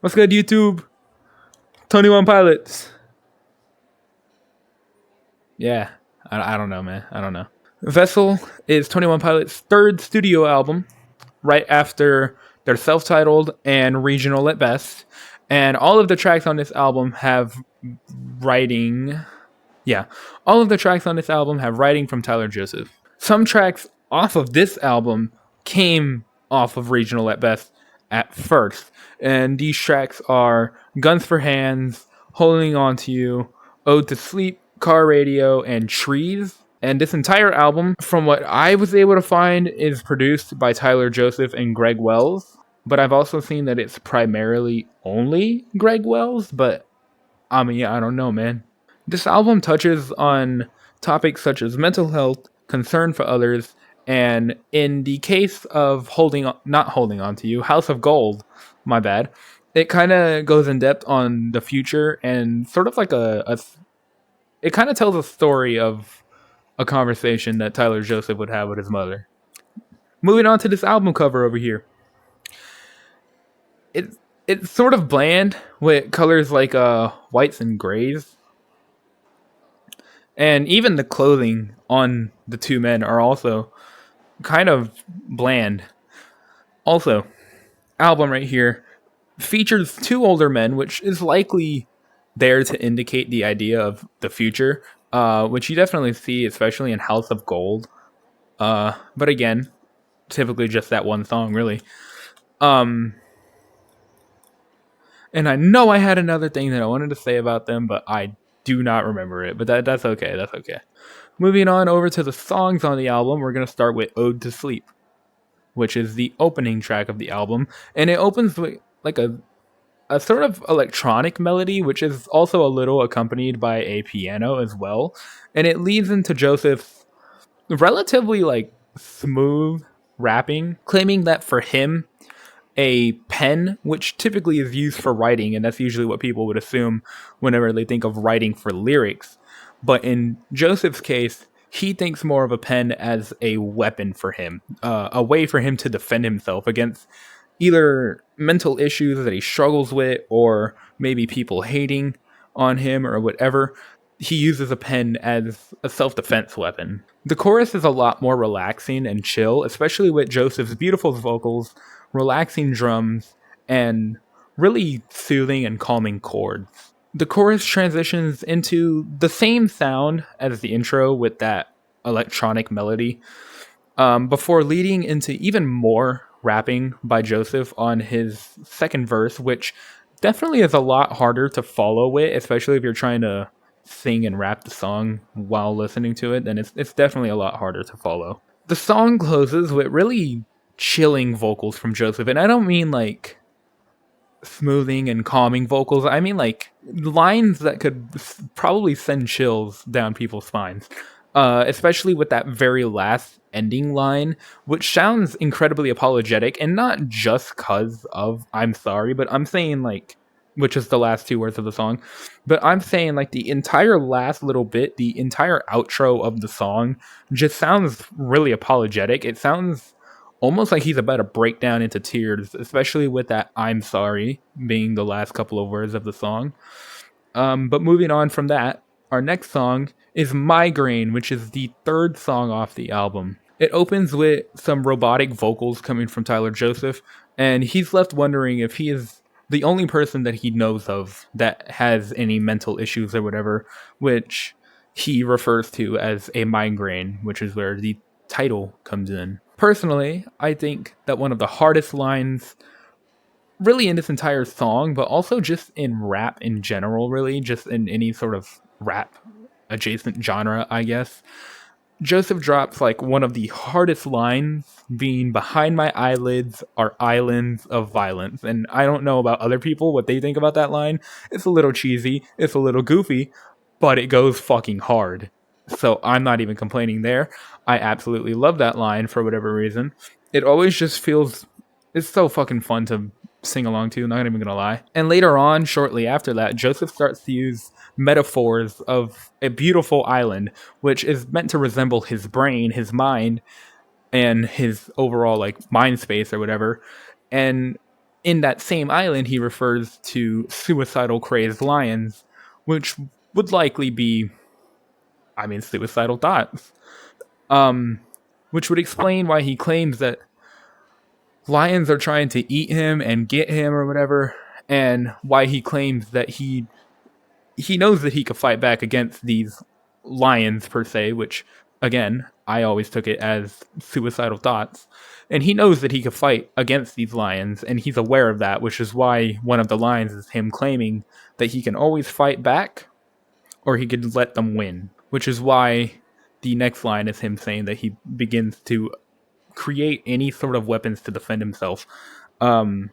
What's good, YouTube? 21 Pilots. Yeah, I don't know, man. I don't know. Vessel is 21 Pilots' third studio album, right after their self titled and regional at best. And all of the tracks on this album have writing. Yeah, all of the tracks on this album have writing from Tyler Joseph. Some tracks off of this album came off of regional at best at first. And these tracks are Guns for Hands, Holding On to You, Ode to Sleep, Car Radio, and Trees. And this entire album, from what I was able to find, is produced by Tyler Joseph and Greg Wells. But I've also seen that it's primarily only Greg Wells. But I mean, I don't know, man. This album touches on topics such as mental health, concern for others, and in the case of not holding on to you, House of Gold, my bad, it kind of goes in depth on the future and sort of like it kind of tells a story of a conversation that Tyler Joseph would have with his mother. Moving on to this album cover over here. It's sort of bland with colors like whites and grays. And even the clothing on the two men are also kind of bland. Also, album right here features two older men, which is likely there to indicate the idea of the future, which you definitely see, especially in House of Gold. But again, typically just that one song, really. And I know I had another thing that I wanted to say about them, but I do not remember it. But that's okay. That's okay. Moving on over to the songs on the album, we're going to start with Ode to Sleep, which is the opening track of the album. And it opens with like a sort of electronic melody, which is also a little accompanied by a piano as well. And it leads into Joseph's relatively like smooth rapping, claiming that for him, a pen, which typically is used for writing, and that's usually what people would assume whenever they think of writing for lyrics. But in Joseph's case, he thinks more of a pen as a weapon for him, a way for him to defend himself against either mental issues that he struggles with or maybe people hating on him or whatever. He uses a pen as a self-defense weapon. The chorus is a lot more relaxing and chill, especially with Joseph's beautiful vocals, relaxing drums, and really soothing and calming chords. The chorus transitions into the same sound as the intro with that electronic melody, before leading into even more rapping by Joseph on his second verse, which definitely is a lot harder to follow with, especially if you're trying to sing and rap the song while listening to it, then it's definitely a lot harder to follow. The song closes with really chilling vocals from Joseph, and I don't mean like smoothing and calming vocals. I mean like lines that could probably send chills down people's spines. Especially with that very last ending line, which sounds incredibly apologetic, and not just cause of I'm sorry, but I'm saying like, which is the last two words of the song, but I'm saying like the entire last little bit, the entire outro of the song just sounds really apologetic. It sounds almost like he's about to break down into tears, especially with that I'm sorry being the last couple of words of the song. But moving on from that, our next song is Migraine, which is the third song off the album. It opens with some robotic vocals coming from Tyler Joseph, and he's left wondering if he is the only person that he knows of that has any mental issues or whatever, which he refers to as a migraine, which is where the title comes in. Personally, I think that one of the hardest lines really in this entire song, but also just in rap in general, really, just in any sort of rap adjacent genre, I guess. Joseph drops like one of the hardest lines, being behind my eyelids are islands of violence. And I don't know about other people what they think about that line. It's a little cheesy, it's a little goofy, but it goes fucking hard. So I'm not even complaining there. I absolutely love that line for whatever reason. It always just feels, it's so fucking fun to sing along to, not even gonna lie. And later on, shortly after that, Joseph starts to use metaphors of a beautiful island, which is meant to resemble his brain, his mind, and his overall like mind space or whatever. And in that same island, he refers to suicidal crazed lions, which would likely be, suicidal thoughts. Which would explain why he claims that lions are trying to eat him and get him or whatever, and why he claims that he knows that he could fight back against these lions per se, which again, I always took it as suicidal thoughts. And he knows that he could fight against these lions, and he's aware of that, which is why one of the lines is him claiming that he can always fight back or he could let them win, which is why the next line is him saying that he begins to create any sort of weapons to defend himself. And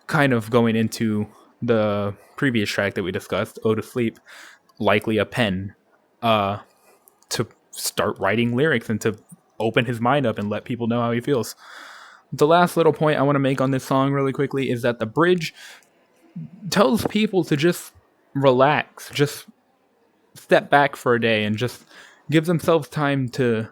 kind of going into the previous track that we discussed, Ode to Sleep, likely a pen to start writing lyrics and to open his mind up and let people know how he feels. The last little point I want to make on this song really quickly is that the bridge tells people to just relax, just step back for a day and just give themselves time to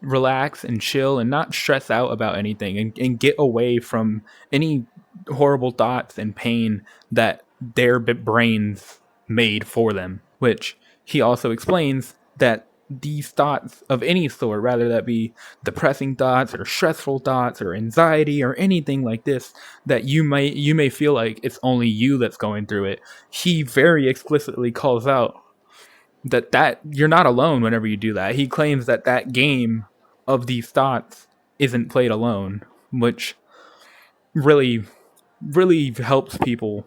relax and chill and not stress out about anything and get away from any horrible thoughts and pain that their brains made for them, which he also explains that these thoughts of any sort, rather that be depressing thoughts or stressful thoughts or anxiety or anything like this, that you may feel like it's only you that's going through it, he very explicitly calls out that you're not alone whenever you do that. He claims that game of these thoughts isn't played alone, which really helps people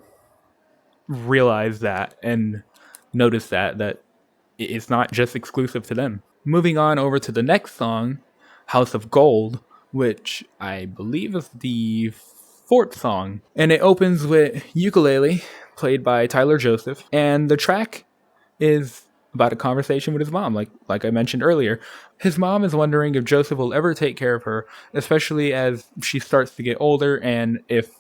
realize that and notice that it's not just exclusive to them. Moving on over to the next song, House of Gold, which I believe is the fourth song, and it opens with Ukulele, played by Tyler Joseph, and the track is about a conversation with his mom, like I mentioned earlier. His mom is wondering if Joseph will ever take care of her, especially as she starts to get older and if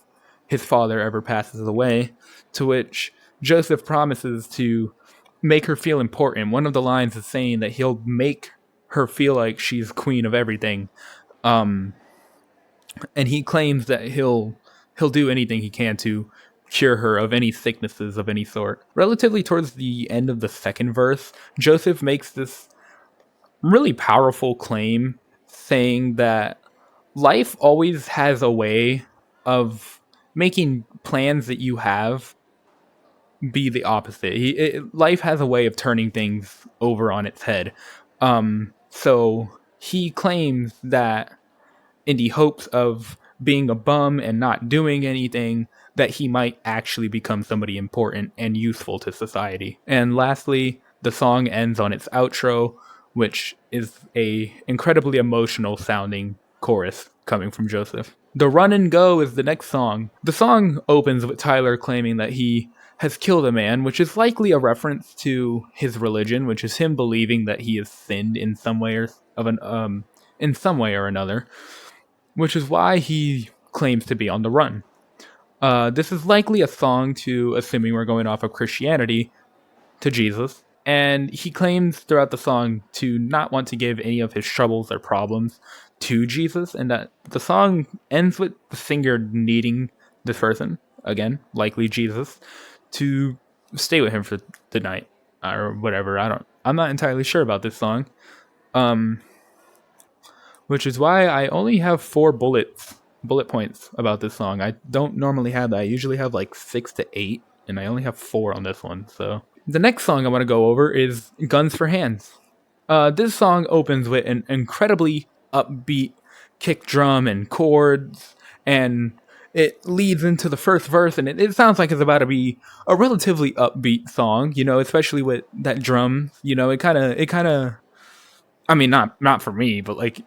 his father ever passes away, to which Joseph promises to make her feel important. One of the lines is saying that he'll make her feel like she's queen of everything. And he claims that he'll do anything he can to cure her of any sicknesses of any sort. Relatively towards the end of the second verse, Joseph makes this really powerful claim saying that life always has a way of making plans that you have be the opposite. Life has a way of turning things over on its head. So he claims that in the hopes of being a bum and not doing anything, that he might actually become somebody important and useful to society. And lastly, the song ends on its outro, which is a incredibly emotional sounding chorus coming from Joseph. The Run and Go is the next song. The song opens with Tyler claiming that he has killed a man, which is likely a reference to his religion, which is him believing that he has sinned in some way or another, which is why he claims to be on the run. This is likely a song to, assuming we're going off of Christianity, to Jesus, and he claims throughout the song to not want to give any of his troubles or problems to Jesus, and that the song ends with the singer needing this person, again, likely Jesus, to stay with him for the night or whatever. I'm not entirely sure about this song, which is why I only have 4 bullet points about this song. I don't normally have that. I usually have like 6 to 8, and I only have 4 on this one. So the next song I want to go over is Guns for Hands. This song opens with an incredibly upbeat kick drum and chords, and it leads into the first verse, and it sounds like it's about to be a relatively upbeat song, especially with that drum. It kind of, I mean, not for me, but like,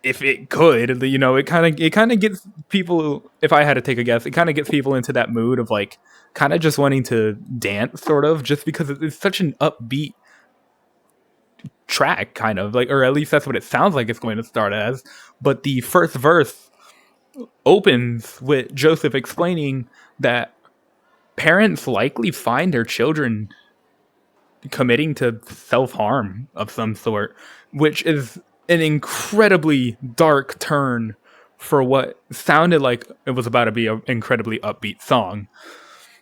if it could, it kind of gets people, if I had to take a guess, it kind of gets people into that mood of like kind of just wanting to dance, sort of, just because it's such an upbeat track, kind of like, or at least that's what it sounds like it's going to start as. But the first verse opens with Joseph explaining that parents likely find their children committing to self-harm of some sort, which is an incredibly dark turn for what sounded like it was about to be an incredibly upbeat song,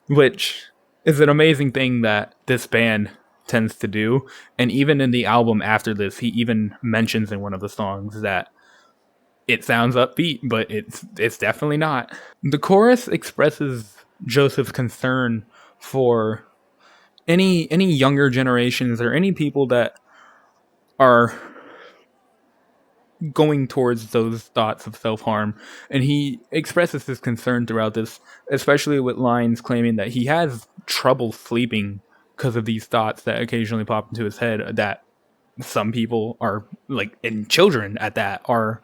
which is an amazing thing that this band tends to do. And even in the album after this, he even mentions in one of the songs that it sounds upbeat, but it's definitely not. The chorus expresses Joseph's concern for any younger generations or any people that are going towards those thoughts of self-harm, and he expresses his concern throughout this, especially with lines claiming that he has trouble sleeping because of these thoughts that occasionally pop into his head, that some people are like, and children at that, are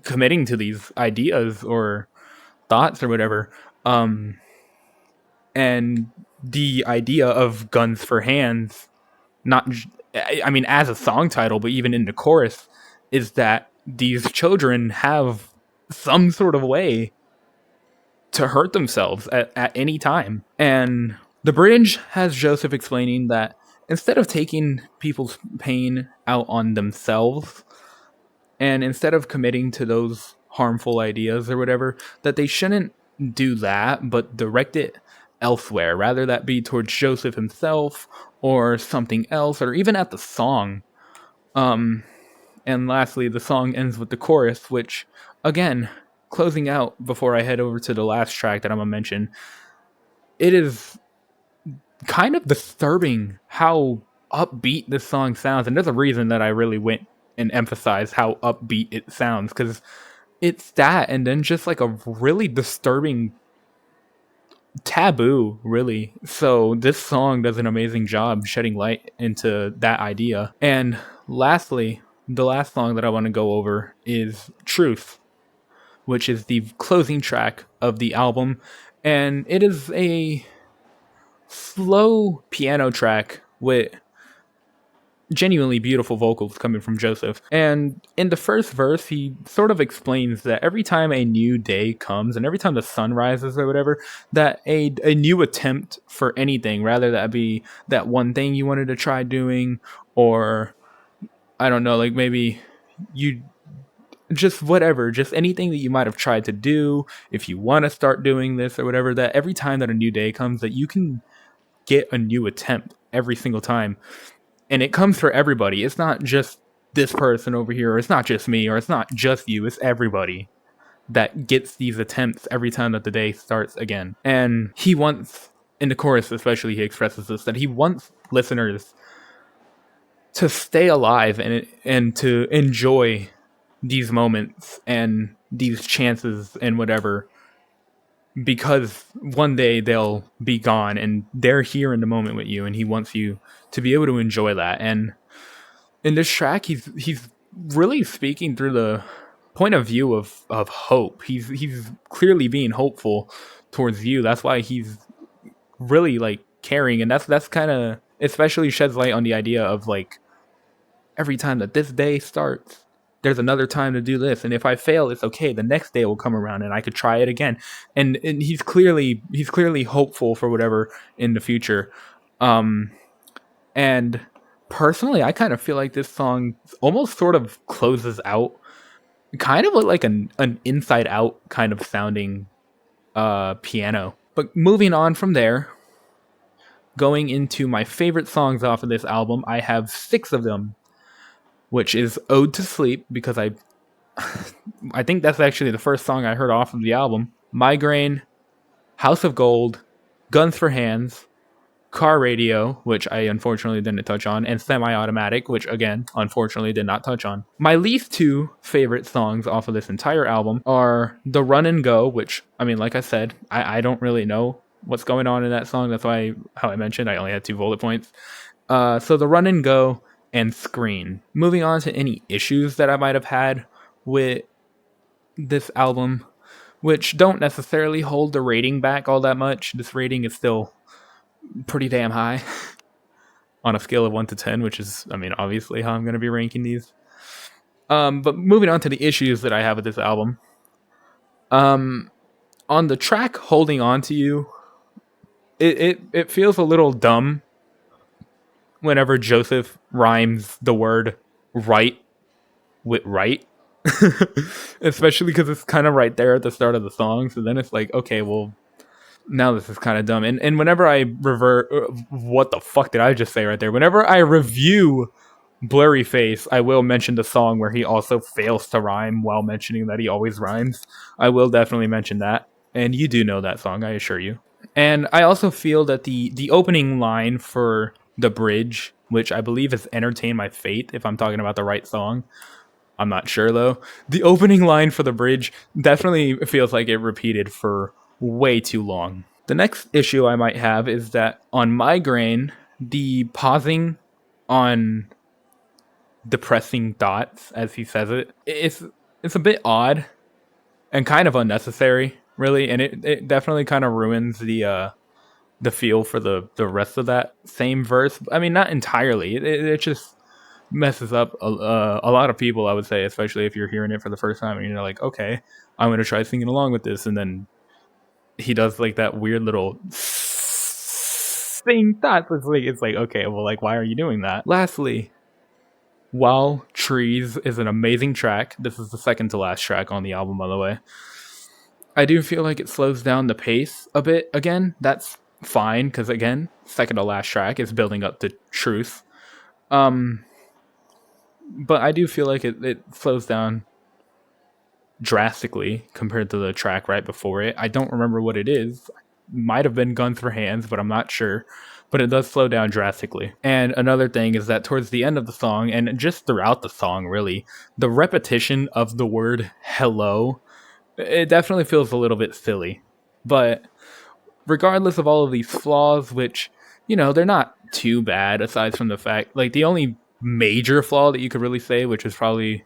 committing to these ideas or thoughts or whatever. And the idea of Guns for Hands, not, I mean, as a song title, but even in the chorus, is that these children have some sort of way to hurt themselves at any time. And the bridge has Joseph explaining that instead of taking people's pain out on themselves, and instead of committing to those harmful ideas or whatever, that they shouldn't do that, but direct it elsewhere. Rather that be towards Joseph himself or something else, or even at the song. And lastly, the song ends with the chorus, which, again, closing out before I head over to the last track that I'm going to mention, it is kind of disturbing how upbeat this song sounds. And there's a reason that I really went and emphasized how upbeat it sounds, because it's that, and then just like a really disturbing taboo, really. So this song does an amazing job shedding light into that idea. And lastly, the last song that I want to go over is Truth, which is the closing track of the album. And it is a slow piano track with genuinely beautiful vocals coming from Joseph. And in the first verse, he sort of explains that every time a new day comes and every time the sun rises or whatever, that a new attempt for anything, rather that be that one thing you wanted to try doing, or I don't know, like maybe you just whatever, just anything that you might have tried to do, if you want to start doing this or whatever, that every time that a new day comes, that you can get a new attempt every single time. And it comes for everybody. It's not just this person over here, or it's not just me, or it's not just you. It's everybody that gets these attempts every time that the day starts again. And he wants, in the chorus especially, he expresses this, that he wants listeners to stay alive and to enjoy these moments and these chances and whatever, because one day they'll be gone and they're here in the moment with you, and he wants you to be able to enjoy that. And in this track, he's really speaking through the point of view of hope. He's clearly being hopeful towards you. That's why he's really like caring, and that's kind of especially sheds light on the idea of like, every time that this day starts, there's another time to do this, and if I fail, it's okay. The next day will come around, and I could try it again. And he's clearly hopeful for whatever in the future. And personally, I kind of feel like this song almost sort of closes out, kind of like an Inside Out kind of sounding piano. But moving on from there, going into my favorite songs off of this album, I have 6 of them, which is Ode to Sleep, because I think that's actually the first song I heard off of the album. Migraine, House of Gold, Guns for Hands, Car Radio, which I unfortunately didn't touch on, and Semi-Automatic, which again, unfortunately did not touch on. My least 2 favorite songs off of this entire album are The Run and Go, which, I mean, like I said, I don't really know what's going on in that song. That's why, how I mentioned, I only had 2 bullet points. So The Run and Go and Screen. Moving on to any issues that I might have had with this album, which don't necessarily hold the rating back all that much. This rating is still pretty damn high on a scale of 1 to 10, which is, I mean, obviously how I'm going to be ranking these. But moving on to the issues that I have with this album. On the track Holding On to You, it feels a little dumb whenever Joseph rhymes the word right with right. Especially because it's kind of right there at the start of the song. So then it's like, okay, well, now this is kind of dumb. And whenever I revert, what the fuck did I just say right there? Whenever I review Blurry Face, I will mention the song where he also fails to rhyme while mentioning that he always rhymes. I will definitely mention that. And you do know that song, I assure you. And I also feel that the opening line for the bridge, which I believe is Entertain My Fate, if I'm talking about the right song. I'm not sure though. The opening line for the bridge definitely feels like it repeated for way too long. The next issue I might have is that on Migraine, the pausing on depressing dots, as he says it, it's a bit odd and kind of unnecessary, really, and it definitely kind of ruins the feel for the rest of that same verse. I mean, not entirely. It just messes up a lot of people, I would say, especially if you're hearing it for the first time and you're like, okay, I'm gonna try singing along with this, and then he does like that weird little sing dots. It's like okay, well, like why are you doing that? Lastly, While Trees is an amazing track. This is the second to last track on the album, by the way. I do feel like it slows down the pace a bit again. That's fine, because again, second to last track is building up to truth. Um, but I do feel like it slows down drastically compared to the track right before it. I don't remember what it is. Might have been Gun for Hands, but I'm not sure. But it does slow down drastically. And another thing is that towards the end of the song, and just throughout the song, really, the repetition of the word hello, it definitely feels a little bit silly. But regardless of all of these flaws, which, they're not too bad aside from the fact, like, the only major flaw that you could really say, which is probably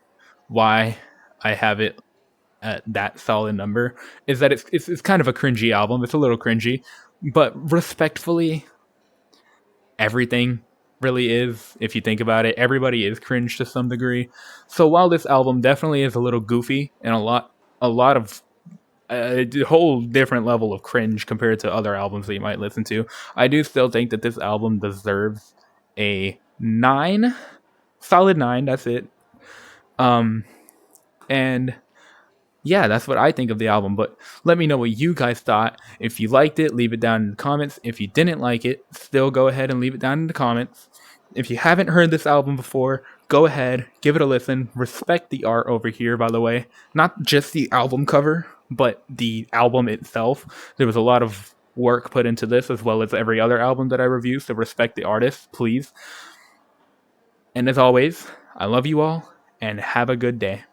why I have it at that solid number, is that it's kind of a cringy album. It's a little cringy, but respectfully, everything really is. If you think about it, everybody is cringe to some degree. So while this album definitely is a little goofy and a lot of a whole different level of cringe compared to other albums that you might listen to, I do still think that this album deserves a 9, solid 9. That's it. And yeah, that's what I think of the album. But let me know what you guys thought. If you liked it, leave it down in the comments. If you didn't like it, still go ahead and leave it down in the comments. If you haven't heard this album before, go ahead, give it a listen. Respect the art over here, by the way. Not just the album cover, but the album itself. There was a lot of work put into this, as well as every other album that I review, so respect the artist, please. And as always, I love you all, and have a good day.